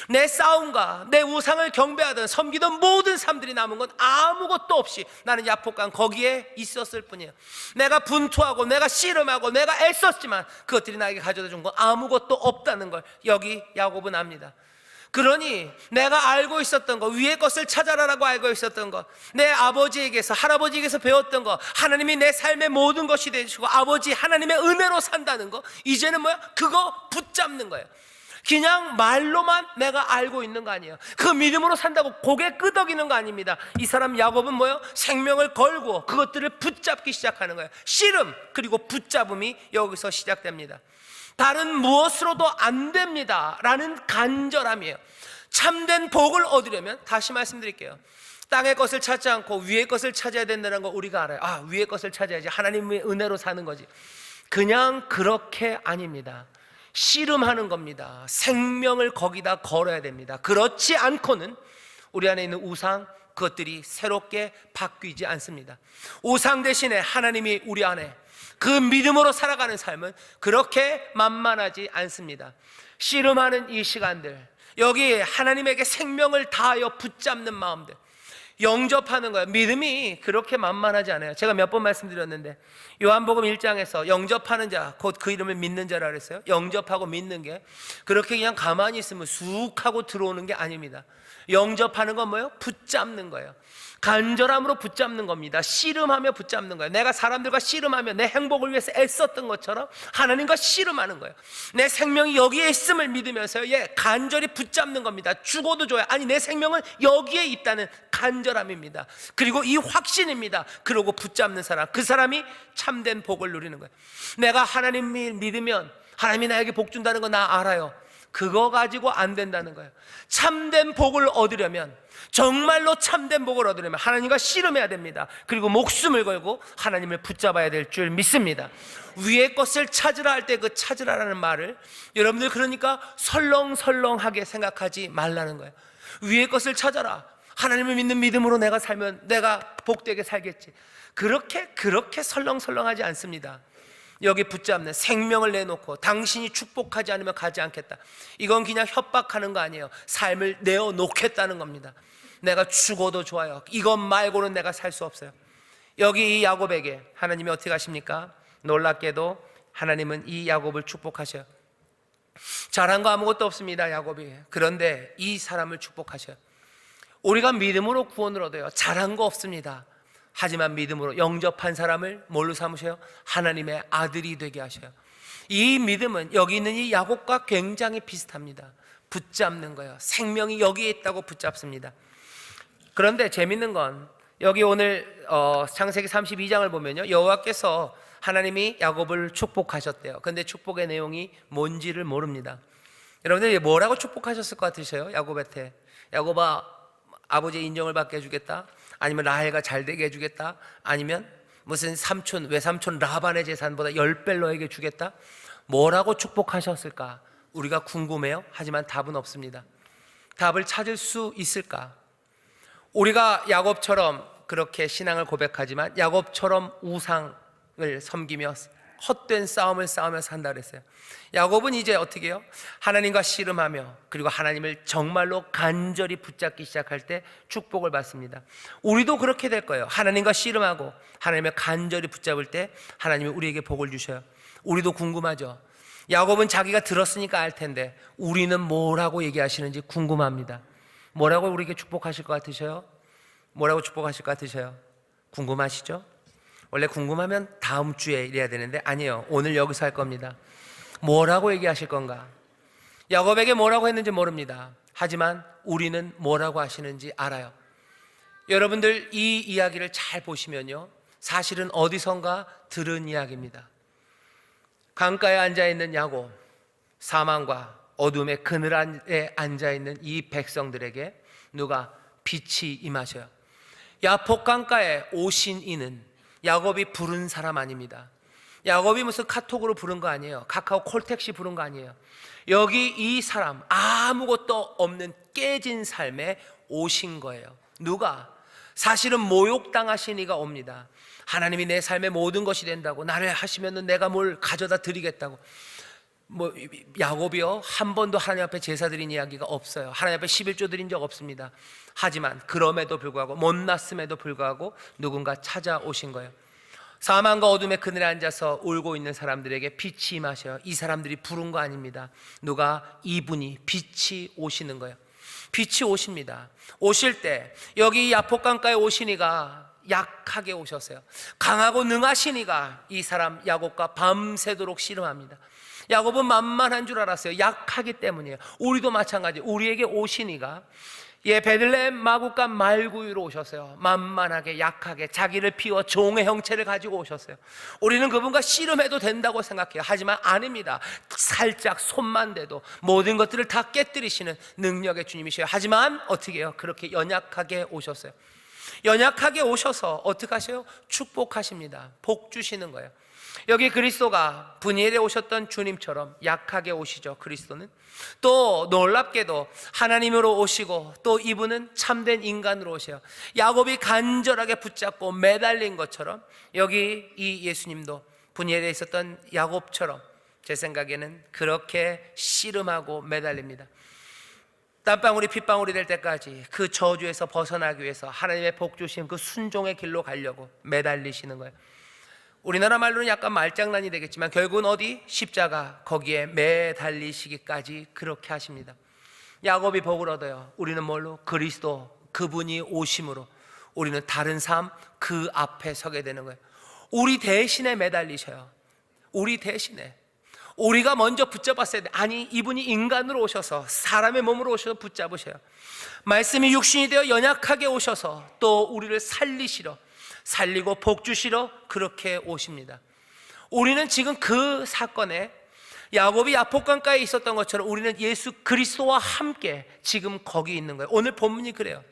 내 싸움과 내 우상을 경배하던 섬기던 모든 삶들이 남은 건 아무것도 없이 나는 야복강 거기에 있었을 뿐이에요. 내가 분투하고 내가 씨름하고 내가 애썼지만 그것들이 나에게 가져다 준 건 아무것도 없다는 걸 여기 야곱은 압니다. 그러니 내가 알고 있었던 거, 위의 것을 찾아라라고 알고 있었던 거, 내 아버지에게서, 할아버지에게서 배웠던 거, 하나님이 내 삶의 모든 것이 되시고 아버지 하나님의 은혜로 산다는 거, 이제는 뭐야? 그거 붙잡는 거예요. 그냥 말로만 내가 알고 있는 거 아니에요. 그 믿음으로 산다고 고개 끄덕이는 거 아닙니다. 이 사람 야곱은 뭐예요? 생명을 걸고 그것들을 붙잡기 시작하는 거예요. 씨름, 그리고 붙잡음이 여기서 시작됩니다. 다른 무엇으로도 안 됩니다 라는 간절함이에요. 참된 복을 얻으려면, 다시 말씀드릴게요, 땅의 것을 찾지 않고 위의 것을 찾아야 된다는 거 우리가 알아요. 아, 위의 것을 찾아야지, 하나님의 은혜로 사는 거지. 그냥 그렇게 아닙니다. 씨름하는 겁니다. 생명을 거기다 걸어야 됩니다. 그렇지 않고는 우리 안에 있는 우상, 그것들이 새롭게 바뀌지 않습니다. 우상 대신에 하나님이 우리 안에, 그 믿음으로 살아가는 삶은 그렇게 만만하지 않습니다. 씨름하는 이 시간들, 여기 하나님에게 생명을 다하여 붙잡는 마음들, 영접하는 거예요. 믿음이 그렇게 만만하지 않아요. 제가 몇 번 말씀드렸는데 요한복음 1장에서 영접하는 자, 곧 그 이름을 믿는 자라 그랬어요. 영접하고 믿는 게 그렇게 그냥 가만히 있으면 쑥 하고 들어오는 게 아닙니다. 영접하는 건 뭐예요? 붙잡는 거예요. 간절함으로 붙잡는 겁니다. 씨름하며 붙잡는 거예요. 내가 사람들과 씨름하며 내 행복을 위해서 애썼던 것처럼 하나님과 씨름하는 거예요. 내 생명이 여기에 있음을 믿으면서요, 예, 간절히 붙잡는 겁니다. 죽어도 좋아요. 아니, 내 생명은 여기에 있다는 간절함입니다. 그리고 이 확신입니다. 그러고 붙잡는 사람, 그 사람이 참된 복을 누리는 거예요. 내가 하나님을 믿으면 하나님이 나에게 복 준다는 거 나 알아요. 그거 가지고 안 된다는 거예요. 참된 복을 얻으려면, 정말로 참된 복을 얻으려면 하나님과 씨름해야 됩니다. 그리고 목숨을 걸고 하나님을 붙잡아야 될 줄 믿습니다. 위의 것을 찾으라 할 때 그 찾으라라는 말을 여러분들 그러니까 설렁설렁하게 생각하지 말라는 거예요. 위의 것을 찾아라. 하나님을 믿는 믿음으로 내가 살면 내가 복되게 살겠지. 그렇게 설렁설렁하지 않습니다. 여기 붙잡는, 생명을 내놓고 당신이 축복하지 않으면 가지 않겠다, 이건 그냥 협박하는 거 아니에요. 삶을 내어놓겠다는 겁니다. 내가 죽어도 좋아요. 이것 말고는 내가 살 수 없어요. 여기 이 야곱에게 하나님이 어떻게 하십니까? 놀랍게도 하나님은 이 야곱을 축복하셔요. 잘한 거 아무것도 없습니다, 야곱이. 그런데 이 사람을 축복하셔요. 우리가 믿음으로 구원을 얻어요. 잘한 거 없습니다. 하지만 믿음으로 영접한 사람을 뭘로 삼으셔요? 하나님의 아들이 되게 하셔요. 이 믿음은 여기 있는 이 야곱과 굉장히 비슷합니다. 붙잡는 거예요. 생명이 여기에 있다고 붙잡습니다. 그런데 재밌는 건 여기 오늘 창세기 32장을 보면요, 여호와께서 하나님이 야곱을 축복하셨대요. 그런데 축복의 내용이 뭔지를 모릅니다. 여러분들 뭐라고 축복하셨을 것 같으세요? 야곱한테, 야곱아, 아버지의 인정을 받게 해주겠다, 아니면 라헬과 잘 되게 해주겠다, 아니면 무슨 삼촌, 외삼촌 라반의 재산보다 10배 너에게 주겠다, 뭐라고 축복하셨을까? 우리가 궁금해요. 하지만 답은 없습니다. 답을 찾을 수 있을까? 우리가 야곱처럼 그렇게 신앙을 고백하지만 야곱처럼 우상을 섬기며 헛된 싸움을 싸우며 산다 그랬어요. 야곱은 이제 어떻게 해요? 하나님과 씨름하며 그리고 하나님을 정말로 간절히 붙잡기 시작할 때 축복을 받습니다. 우리도 그렇게 될 거예요. 하나님과 씨름하고 하나님을 간절히 붙잡을 때 하나님이 우리에게 복을 주셔요. 우리도 궁금하죠. 야곱은 자기가 들었으니까 알 텐데 우리는 뭐라고 얘기하시는지 궁금합니다. 뭐라고 우리에게 축복하실 것 같으셔요? 뭐라고 축복하실 것 같으셔요? 궁금하시죠? 원래 궁금하면 다음 주에 이래야 되는데 아니에요. 오늘 여기서 할 겁니다. 뭐라고 얘기하실 건가? 야곱에게 뭐라고 했는지 모릅니다. 하지만 우리는 뭐라고 하시는지 알아요. 여러분들 이 이야기를 잘 보시면요, 사실은 어디선가 들은 이야기입니다. 강가에 앉아있는 야곱, 사망과 어둠의 그늘 아래 앉아있는 이 백성들에게 누가 빛이 임하셔요. 야복 강가에 오신 이는 야곱이 부른 사람 아닙니다. 야곱이 무슨 카톡으로 부른 거 아니에요. 카카오 콜택시 부른 거 아니에요. 여기 이 사람 아무것도 없는 깨진 삶에 오신 거예요. 누가? 사실은 모욕당하신 이가 옵니다. 하나님이 내 삶의 모든 것이 된다고, 나를 하시면 내가 뭘 가져다 드리겠다고. 야곱이요, 한 번도 하나님 앞에 제사 드린 이야기가 없어요. 하나님 앞에 11조 드린 적 없습니다. 하지만 그럼에도 불구하고, 못났음에도 불구하고 누군가 찾아오신 거예요. 사망과 어둠의 그늘에 앉아서 울고 있는 사람들에게 빛이 임하셔요. 이 사람들이 부른 거 아닙니다. 누가? 이분이, 빛이 오시는 거예요. 빛이 오십니다. 오실 때 여기 야복강가에 오시니가 약하게 오셨어요. 강하고 능하시니가 이 사람 야곱과 밤새도록 씨름합니다. 야곱은 만만한 줄 알았어요. 약하기 때문이에요. 우리도 마찬가지. 우리에게 오시니가 베들레헴 마구간 말구유로 오셨어요. 만만하게, 약하게, 자기를 비워 종의 형체를 가지고 오셨어요. 우리는 그분과 씨름해도 된다고 생각해요. 하지만 아닙니다. 살짝 손만 대도 모든 것들을 다 깨뜨리시는 능력의 주님이셔요. 하지만 어떻게 해요? 그렇게 연약하게 오셨어요. 연약하게 오셔서 어떻게 하셔요? 축복하십니다. 복 주시는 거예요. 여기 그리스도가 분이엘에 오셨던 주님처럼 약하게 오시죠. 그리스도는 또 놀랍게도 하나님으로 오시고, 또 이분은 참된 인간으로 오셔요. 야곱이 간절하게 붙잡고 매달린 것처럼 여기 이 예수님도 분이엘에 있었던 야곱처럼 제 생각에는 그렇게 씨름하고 매달립니다. 땀방울이 핏방울이 될 때까지 그 저주에서 벗어나기 위해서 하나님의 복 주신 그 순종의 길로 가려고 매달리시는 거예요. 우리나라 말로는 약간 말장난이 되겠지만 결국은 어디? 십자가, 거기에 매달리시기까지 그렇게 하십니다. 야곱이 복을 얻어요. 우리는 뭘로? 그리스도, 그분이 오심으로 우리는 다른 삶 그 앞에 서게 되는 거예요. 우리 대신에 매달리셔요. 우리 대신에. 우리가 먼저 붙잡았어야 돼. 아니, 이분이 인간으로 오셔서, 사람의 몸으로 오셔서 붙잡으셔요. 말씀이 육신이 되어 연약하게 오셔서 또 우리를 살리고 복 주시러 그렇게 오십니다. 우리는 지금 그 사건에 야곱이 야복강가에 있었던 것처럼 우리는 예수 그리스도와 함께 지금 거기 있는 거예요. 오늘 본문이 그래요.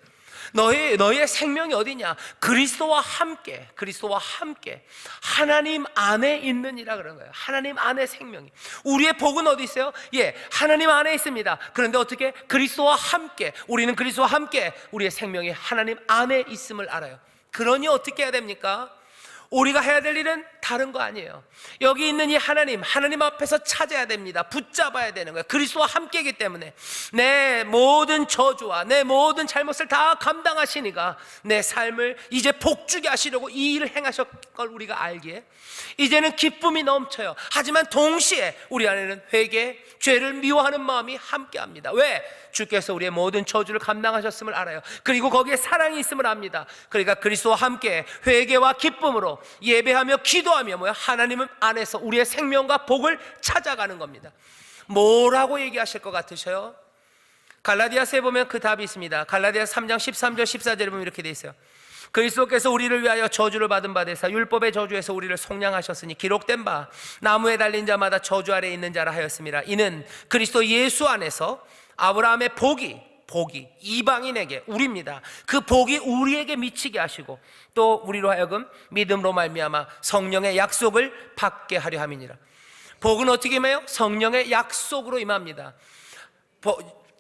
너희의 생명이 어디냐? 그리스도와 함께 하나님 안에 있느니라 그런 거예요. 하나님 안에 생명이. 우리의 복은 어디 있어요? 하나님 안에 있습니다. 그런데 어떻게? 그리스도와 함께, 우리는 그리스도와 함께 우리의 생명이 하나님 안에 있음을 알아요. 그러니 어떻게 해야 됩니까? 우리가 해야 될 일은 다른 거 아니에요. 여기 있는 이 하나님 앞에서 찾아야 됩니다. 붙잡아야 되는 거예요. 그리스도와 함께이기 때문에 내 모든 저주와 내 모든 잘못을 다 감당하시니까 내 삶을 이제 복주게 하시려고 이 일을 행하셨을 걸 우리가 알기에 이제는 기쁨이 넘쳐요. 하지만 동시에 우리 안에는 회개, 죄를 미워하는 마음이 함께합니다. 왜? 주께서 우리의 모든 저주를 감당하셨음을 알아요. 그리고 거기에 사랑이 있음을 압니다. 그러니까 그리스도와 함께 회개와 기쁨으로 예배하며 기도하며 하나님 안에서 우리의 생명과 복을 찾아가는 겁니다. 뭐라고 얘기하실 것 같으셔요? 갈라디아서에 보면 그 답이 있습니다. 갈라디아서 3장 13절 14절에 보면 이렇게 돼 있어요. 그리스도께서 우리를 위하여 저주를 받은 바 되사 율법의 저주에서 우리를 속량하셨으니 기록된 바 나무에 달린 자마다 저주 아래 있는 자라 하였습니다. 이는 그리스도 예수 안에서 아브라함의 복이 이방인에게, 우리입니다. 그 복이 우리에게 미치게 하시고 또 우리로 하여금 믿음으로 말미암아 성령의 약속을 받게 하려 함이니라. 복은 어떻게 임해요? 성령의 약속으로 임합니다.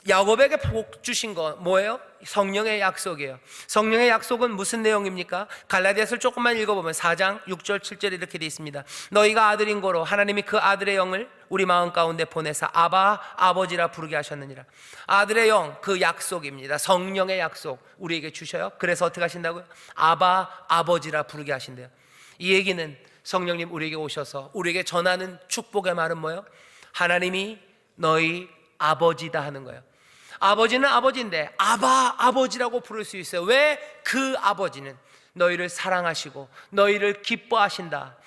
야곱에게 복 주신 거 뭐예요? 성령의 약속이에요. 성령의 약속은 무슨 내용입니까? 갈라디아서를 조금만 읽어보면 4장 6절 7절 이렇게 되어 있습니다. 너희가 아들인 고로 하나님이 그 아들의 영을 우리 마음 가운데 보내사 아바 아버지라 부르게 하셨느니라. 아들의 영, 그 약속입니다. 성령의 약속 우리에게 주셔요. 그래서 어떻게 하신다고요? 아바 아버지라 부르게 하신대요. 이 얘기는 성령님 우리에게 오셔서 우리에게 전하는 축복의 말은 뭐예요? 하나님이 너희 아버지다 하는 거예요. 아버지는 아버지인데 아바 아버지라고 부를 수 있어요. 왜? 그 아버지는 너희를 사랑하시고 너희를 기뻐하신다.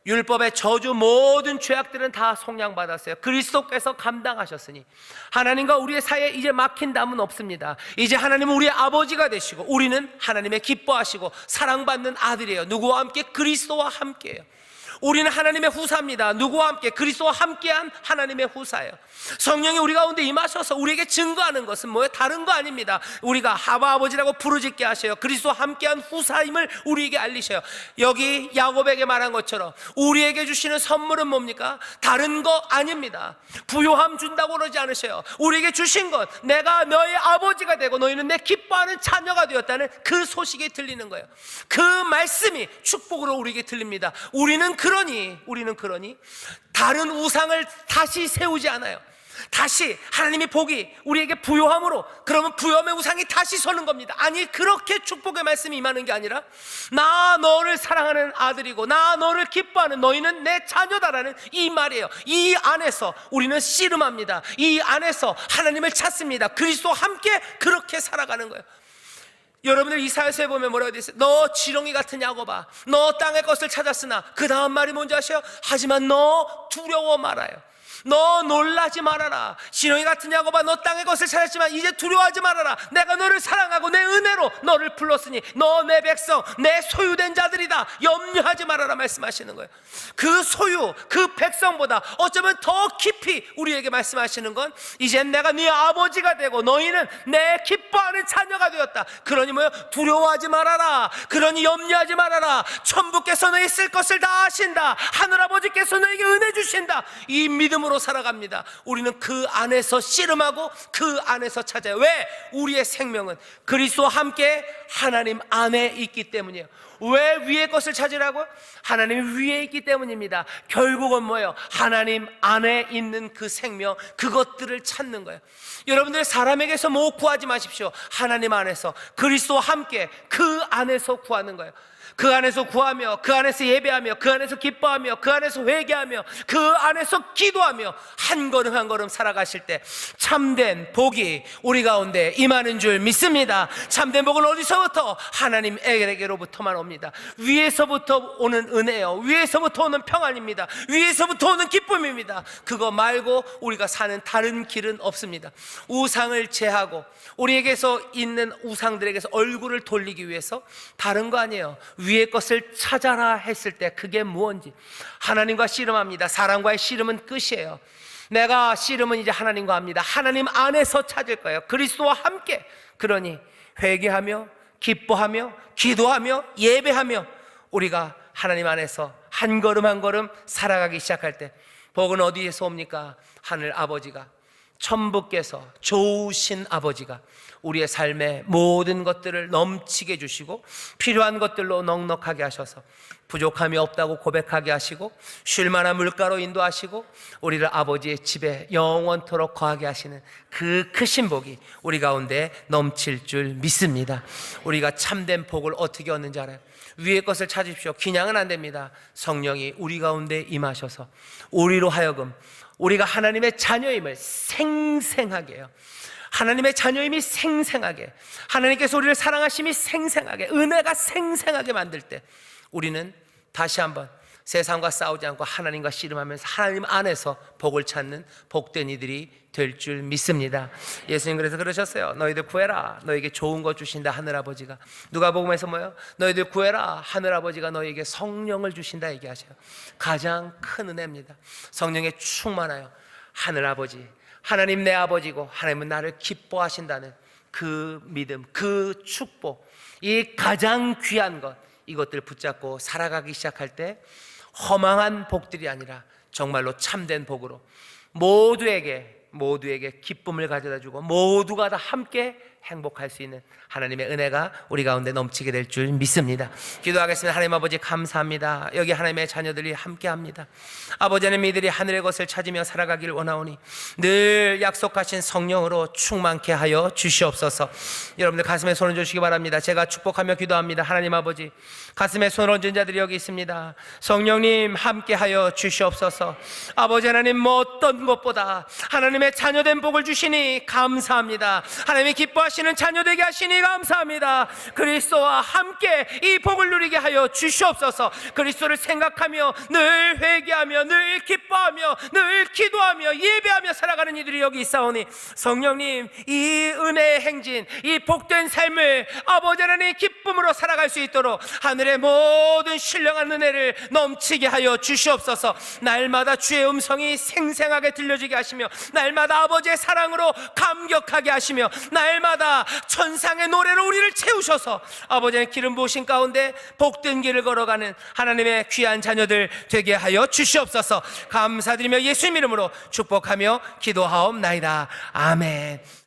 율법의 저주 모든 죄악들은 다 속량받았어요. 그리스도께서 감당하셨으니 하나님과 우리의 사이에 이제 막힌 담은 없습니다. 이제 하나님은 우리의 아버지가 되시고 우리는 하나님의 기뻐하시고 사랑받는 아들이에요. 누구와 함께? 그리스도와 함께예요. 우리는 하나님의 후사입니다. 누구와 함께? 그리스도와 함께한 하나님의 후사예요. 성령이 우리 가운데 임하셔서 우리에게 증거하는 것은 뭐예요? 다른 거 아닙니다. 우리가 아바 아버지라고 부르짖게 하셔요. 그리스도와 함께한 후사임을 우리에게 알리셔요. 여기 야곱에게 말한 것처럼 우리에게 주시는 선물은 뭡니까? 다른 거 아닙니다. 부요함 준다고 그러지 않으셔요. 우리에게 주신 것, 내가 너의 아버지가 되고 너희는 내 기뻐하는 자녀가 되었다는 그 소식이 들리는 거예요. 그 말씀이 축복으로 우리에게 들립니다. 우리는 그러니 다른 우상을 다시 세우지 않아요. 다시 하나님의 복이 우리에게 부요함으로, 그러면 부요함의 우상이 다시 서는 겁니다. 아니, 그렇게 축복의 말씀이 임하는 게 아니라 나 너를 사랑하는 아들이고 나 너를 기뻐하는 너희는 내 자녀다라는 이 말이에요. 이 안에서 우리는 씨름합니다. 이 안에서 하나님을 찾습니다. 그리스도와 함께 그렇게 살아가는 거예요. 여러분들 이사야서에 보면 뭐라고 되어 있어요? 너 지렁이 같은 야곱아, 너 땅의 것을 찾았으나, 그 다음 말이 뭔지 아세요? 하지만 너 두려워 말아요. 너 놀라지 말아라. 지렁이 같은 야곱아, 너 땅의 것을 찾았지만 이제 두려워하지 말아라. 내가 너를 사랑하고 내 은혜로 너를 불렀으니 너 내 백성, 내 소유된 자들이다. 염려하지 말아라 말씀하시는 거예요. 그 소유, 그 백성보다 어쩌면 더 깊이 우리에게 말씀하시는 건 이제 내가 네 아버지가 되고 너희는 내 기뻐하는 자녀가 되었다. 그러니 뭐예요? 두려워하지 말아라. 그러니 염려하지 말아라. 천부께서 너희 쓸 것을 다 아신다. 하늘아버지께서 너에게 은혜 주신다. 이 믿음으로 살아갑니다. 우리는 그 안에서 씨름하고 그 안에서 찾아요. 왜? 우리의 생명은 그리스도와 함께 하나님 안에 있기 때문이에요. 왜 위의 것을 찾으라고? 하나님 위에 있기 때문입니다. 결국은 뭐예요? 하나님 안에 있는 그 생명, 그것들을 찾는 거예요. 여러분들 사람에게서 뭐 구하지 마십시오. 하나님 안에서 그리스도와 함께 그 안에서 구하는 거예요. 그 안에서 구하며, 그 안에서 예배하며, 그 안에서 기뻐하며, 그 안에서 회개하며, 그 안에서 기도하며 한 걸음 한 걸음 살아가실 때 참된 복이 우리 가운데 임하는 줄 믿습니다. 참된 복은 어디서부터? 하나님에게로부터만 옵니다. 위에서부터 오는 은혜요, 위에서부터 오는 평안입니다. 위에서부터 오는 기쁨입니다. 그거 말고 우리가 사는 다른 길은 없습니다. 우상을 제하고 우리에게서 있는 우상들에게서 얼굴을 돌리기 위해서 다른 거 아니에요. 위의 것을 찾아라 했을 때 그게 무엇인지 하나님과 씨름합니다. 사람과의 씨름은 끝이에요. 내가 씨름은 이제 하나님과 합니다. 하나님 안에서 찾을 거예요. 그리스도와 함께. 그러니 회개하며 기뻐하며 기도하며 예배하며 우리가 하나님 안에서 한 걸음 한 걸음 살아가기 시작할 때 복은 어디에서 옵니까? 하늘 아버지가, 천부께서, 좋으신 아버지가 우리의 삶에 모든 것들을 넘치게 주시고 필요한 것들로 넉넉하게 하셔서 부족함이 없다고 고백하게 하시고 쉴만한 물가로 인도하시고 우리를 아버지의 집에 영원토록 거하게 하시는 그 크신 복이 우리 가운데 넘칠 줄 믿습니다. 우리가 참된 복을 어떻게 얻는지 알아요? 위의 것을 찾으십시오. 그냥은 안 됩니다. 성령이 우리 가운데 임하셔서 우리로 하여금 우리가 하나님의 자녀임을 생생하게 해요. 하나님의 자녀임이 생생하게, 하나님께서 우리를 사랑하심이 생생하게, 은혜가 생생하게 만들 때 우리는 다시 한번 세상과 싸우지 않고 하나님과 씨름하면서 하나님 안에서 복을 찾는 복된 이들이 될 줄 믿습니다. 예수님 그래서 그러셨어요. 너희들 구해라, 너에게 좋은 것 주신다 하늘아버지가. 누가복음에서 뭐예요? 너희들 구해라, 하늘아버지가 너에게 성령을 주신다 얘기하셔요. 가장 큰 은혜입니다. 성령에 충만하여 하늘아버지, 하나님 내 아버지고 하나님은 나를 기뻐하신다는 그 믿음, 그 축복, 이 가장 귀한 것, 이것들을 붙잡고 살아가기 시작할 때 허망한 복들이 아니라 정말로 참된 복으로 모두에게 모두에게 기쁨을 가져다주고 모두가 다 함께 행복할 수 있는 하나님의 은혜가 우리 가운데 넘치게 될 줄 믿습니다. 기도하겠습니다. 하나님 아버지 감사합니다. 여기 하나님의 자녀들이 함께합니다. 아버지 하나님, 이들이 하늘의 것을 찾으며 살아가기를 원하오니 늘 약속하신 성령으로 충만케 하여 주시옵소서. 여러분들 가슴에 손을 주시기 바랍니다. 제가 축복하며 기도합니다. 하나님 아버지, 가슴에 손을 얹은 자들이 여기 있습니다. 성령님 함께하여 주시옵소서. 아버지 하나님, 뭐 어떤 것보다 하나님의 자녀된 복을 주시니 감사합니다. 하나님이 기뻐하시는 자녀되게 하시니 감사합니다. 그리스도와 함께 이 복을 누리게 하여 주시옵소서. 그리스도를 생각하며 늘 회개하며 늘 기뻐하며 늘 기도하며 예배하며 살아가는 이들이 여기 있사오니 성령님, 이 은혜의 행진, 이 복된 삶을 아버지 하나님 기쁨으로 살아갈 수 있도록 하늘의 모든 신령한 은혜를 넘치게 하여 주시옵소서. 날마다 주의 음성이 생생하게 들려지게 하시며 날마다 아버지의 사랑으로 감격하게 하시며 날마다 천상의 노래로 우리를 채우셔서 아버지의 기름 부으신 가운데 복된 길을 걸어가는 하나님의 귀한 자녀들 되게 하여 주시옵소서. 감사드리며 예수님 이름으로 축복하며 기도하옵나이다. 아멘.